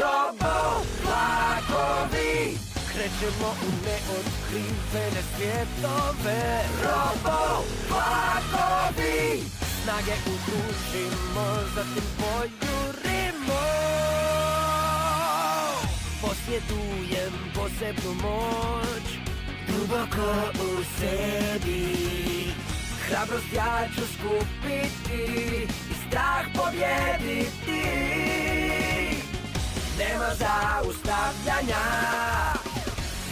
Robo vlakovi, krećemo u neotkrivene svjetove. Robo vlakovi, snage udružimo, zatim pojurimo. Posjedujem posebnu moć, duboko u sebi. Hrabrost ja ću skupiti i strah pobjediti. Nema zaustavljanja,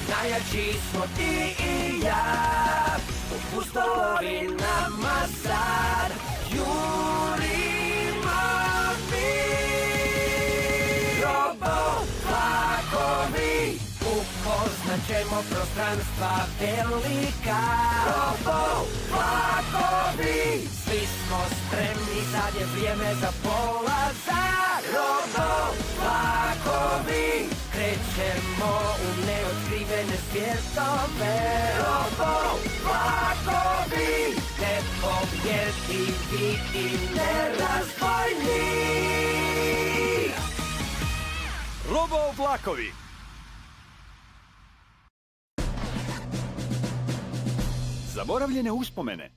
najjači smo ti i ja. U pustovinama sad jurimo mi. Robo vlakovi, upoznat ćemo prostranstva velika. Robo vlakovi, svi smo spremni, sad je vrijeme za polazak. Robo vlakovi, krećemo u neotkrivene svjetove. Robo vlakovi, nepobjedivi i nerazbojni. Robo vlakovi. Zaboravljene uspomene.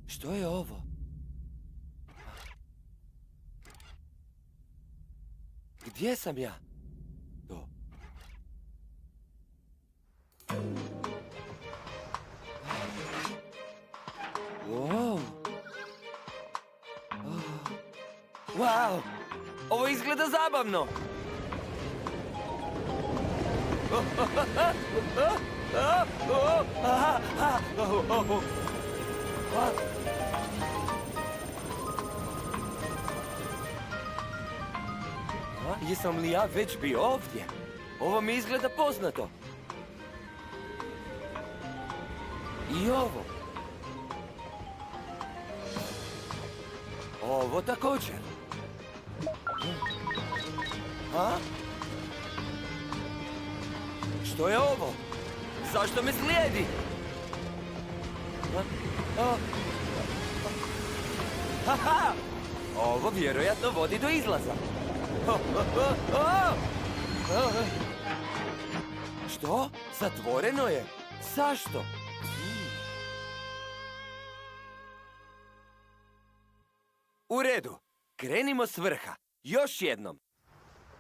Što je ovo? Gdje sam ja? To. Wow! Wow! Ovo izgleda zabavno! Jesam li ja već bio ovdje? Ovo mi izgleda poznato. I ovo. Ovo također. A? Što je ovo? Zašto me slijedi? Haha! Ovo vjerojatno vodi do izlaza. Što? Zatvoreno je? Zašto? U redu. Krenimo s vrha. Još jednom.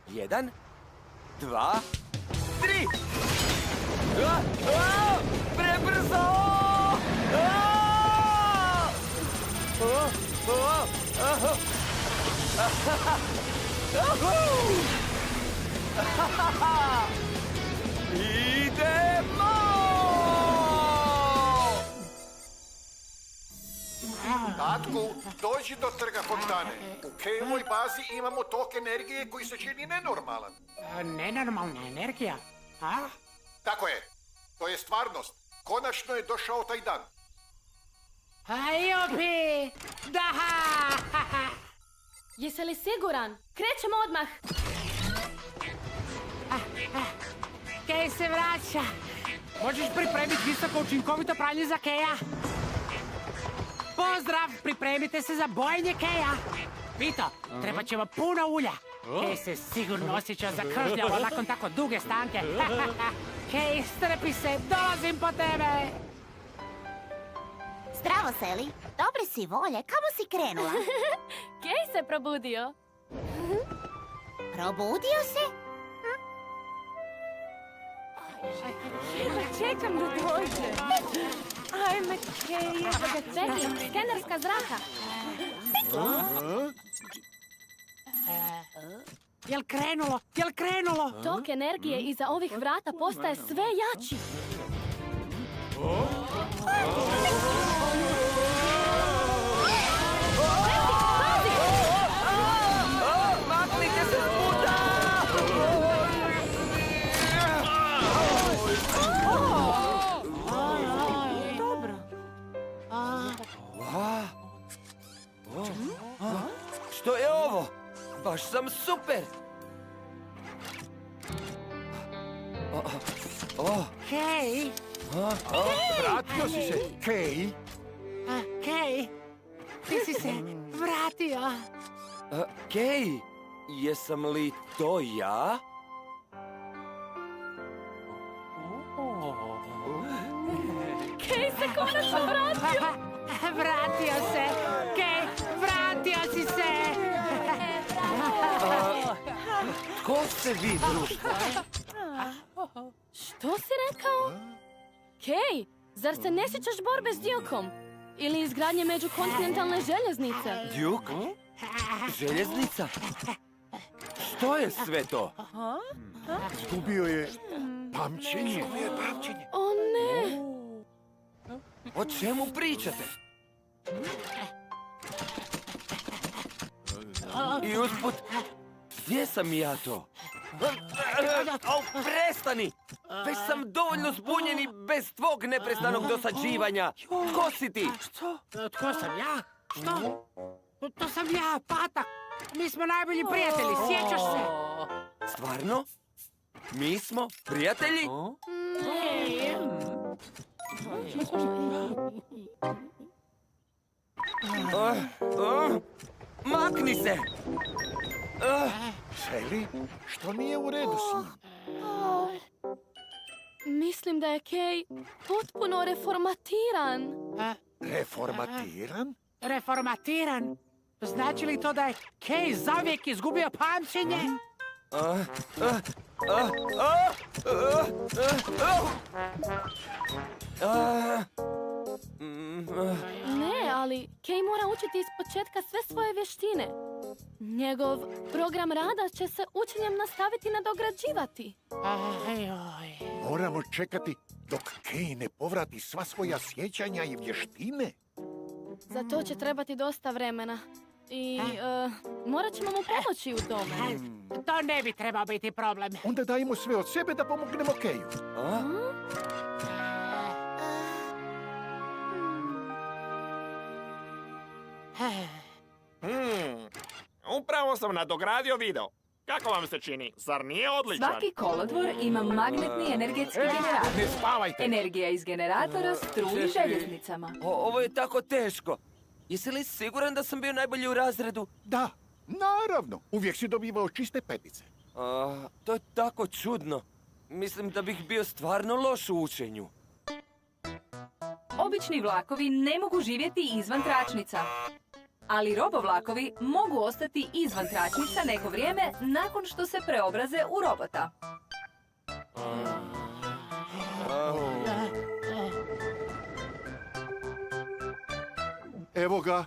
1, 2, 3! Prebrzo! Idemo! Tatku, dođi do trga fontane. U Kejovoj bazi imamo tok energije koji se čini nenormalan. Nenormalna energija? A? Tako je. To je stvarnost. Konačno je došao taj dan. Jupi! Da! Jesi li siguran? Krećemo odmah! Kej se vraća. Možeš pripremiti visoko učinkovito pranje za Keja? Pozdrav! Pripremite se za bojenje Keja! Vito, treba ćemo puno ulja. Kej se sigurno osjeća zakržljavo nakon tako duge stanke. Kej, strpi se, dolazim po tebe! Zdravo, Sally. Dobre si volje. Kamo si krenula? Kej se probudio. Probudio se? Čekam da dođe. Ajme, Kej, Becky, skenerska zraka. Jel krenulo? Jel krenulo? Tok energije iza ovih vrata postaje sve jači. Makni Što je ovo? Baš sam super! Kej, Vratio si se, Kej. Kej, ti si se vratio. Kej, jesam li to ja? Kej se konačno vratio. Vratio se, Kej, vratio si se. Tko ste vi, društvo? Što si rekao? Kej, zar se ne sjećaš borbe s Dukeom? Ili izgradnje međukontinentalne željeznice? Duke? Željeznica? Što je sve to? Izgubio je pamćenje. O ne! O čemu pričate? I usput, gdje sam ja to? Au, prestani! Već sam dovoljno zbunjen i bez tvog neprestanog dosađivanja. Tko si ti? Što? Tko sam ja? Što? To sam ja, Patak. Mi smo najbolji prijatelji, sjećaš se? Stvarno? Mi smo prijatelji? Makni se! Sally, što nije u redu s njim? Mislim da je Kej potpuno reformatiran. Reformatiran? Reformatiran? Znači li to da je Kej zauvijek izgubio pamćenje? Ne, ali Kej mora učiti iz početka sve svoje vještine. Njegov program rada će se učenjem nastaviti nadograđivati. Moramo čekati dok Kej ne povrati sva svoja sjećanja i vještine. Za to će trebati dosta vremena. I morat ćemo mu pomoći u tome. To ne bi trebao biti problem. Onda dajmo sve od sebe da pomognemo Keju. Upravo sam nadogradio video. Kako vam se čini? Zar nije odličan? Svaki kolodvor ima magnetni energetski generator. Ne spavajte! Energija iz generatora struji željeznicama. Ovo je tako teško. Jesi li siguran da sam bio najbolji u razredu? Da, naravno. Uvijek si dobivao čiste petice. To je tako čudno. Mislim da bih bio stvarno loš u učenju. Obični vlakovi ne mogu živjeti izvan tračnica. Ali robovlakovi mogu ostati izvan tračnica neko vrijeme nakon što se preobraze u robota. Evo ga.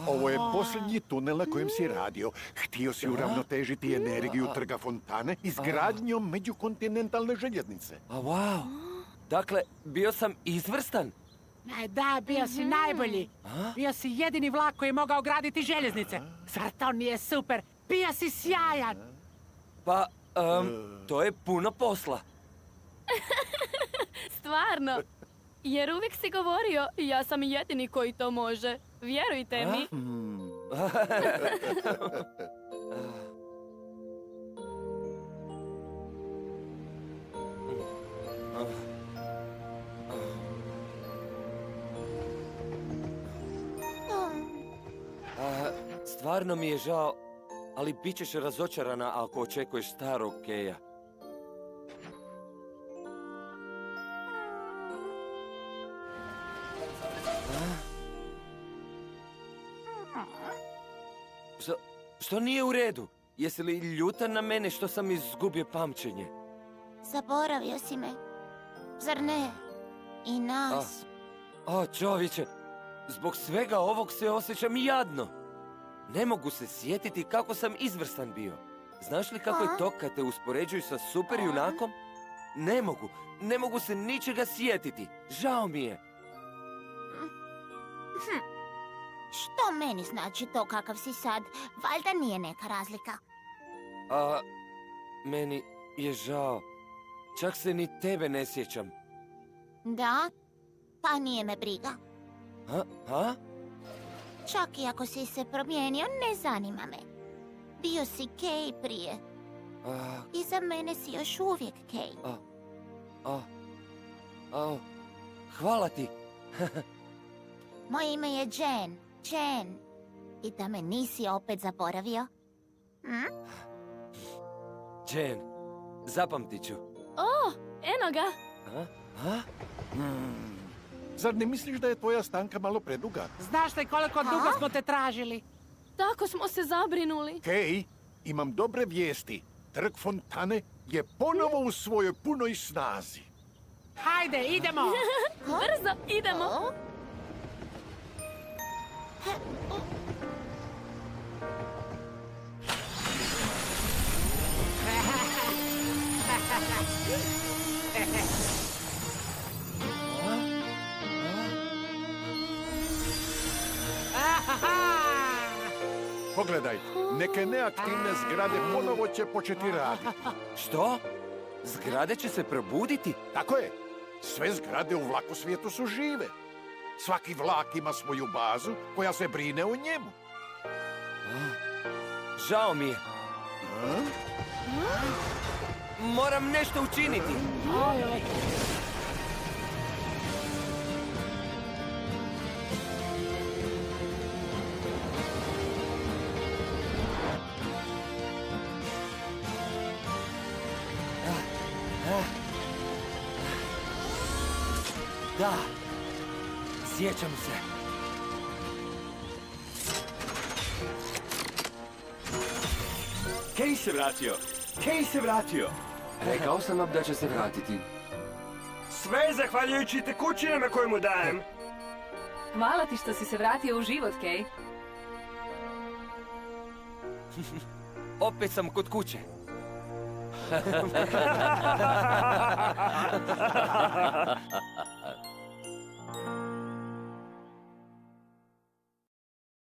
Ovo je posljednji tunel na kojem si radio. Htio si uravnotežiti energiju trga fontane izgradnjom međukontinentalne željeznice. Wow. Dakle, bio sam izvrstan. Da, bio si najbolji. Bio si jedini vlak koji je mogao graditi željeznice. Zar to nije super? Bio si sjajan. Pa, to je puno posla. Stvarno. Jer uvijek si govorio, ja sam jedini koji to može. Vjerujte mi. Stvarno mi je žao, ali bit ćeš razočarana ako očekuješ starog Keja. Što nije u redu? Jesi li ljuta na mene što sam izgubio pamćenje? Zaboravio si me. Zar ne? I nas. Čovječe, zbog svega ovog se osjećam jadno. Ne mogu se sjetiti kako sam izvrstan bio. Znaš li kako je to kad te uspoređuju sa super junakom? Ne mogu se ničega sjetiti. Žao mi je. Što meni znači to kakav si sad? Valjda nije neka razlika. Meni je žao. Čak se ni tebe ne sjećam. Da? Pa nije me briga. Čak i ako si se promijenio, ne zanima me. Bio si Kay prije. A, I za mene si još uvijek Kay. hvala ti. Moje ime je Jen. Jen. I da me nisi opet zaboravio? Jen, zapamtit ću. Eno ga. Zar ne misliš da je tvoja stanka malo preduga? Znaš li koliko dugo smo te tražili? Tako smo se zabrinuli. Kej, imam dobre vijesti. Trg fontane je ponovo u svojoj punoj snazi. Hajde, idemo! Brzo, idemo. Pogledaj, neke neaktivne zgrade ponovo će početi raditi. Što? Zgrade će se probuditi? Tako je. Sve zgrade u vlakosvijetu su žive. Svaki vlak ima svoju bazu koja se brine o njemu. Žao mi je. Moram nešto učiniti. Da, sjećam se. Kej se vratio! Kej se vratio! Rekao sam vam da će se vratiti. Sve zahvaljujući tekućinama koje mu dajem. Hvala ti što si se vratio u život, Kay. Opet sam kod kuće.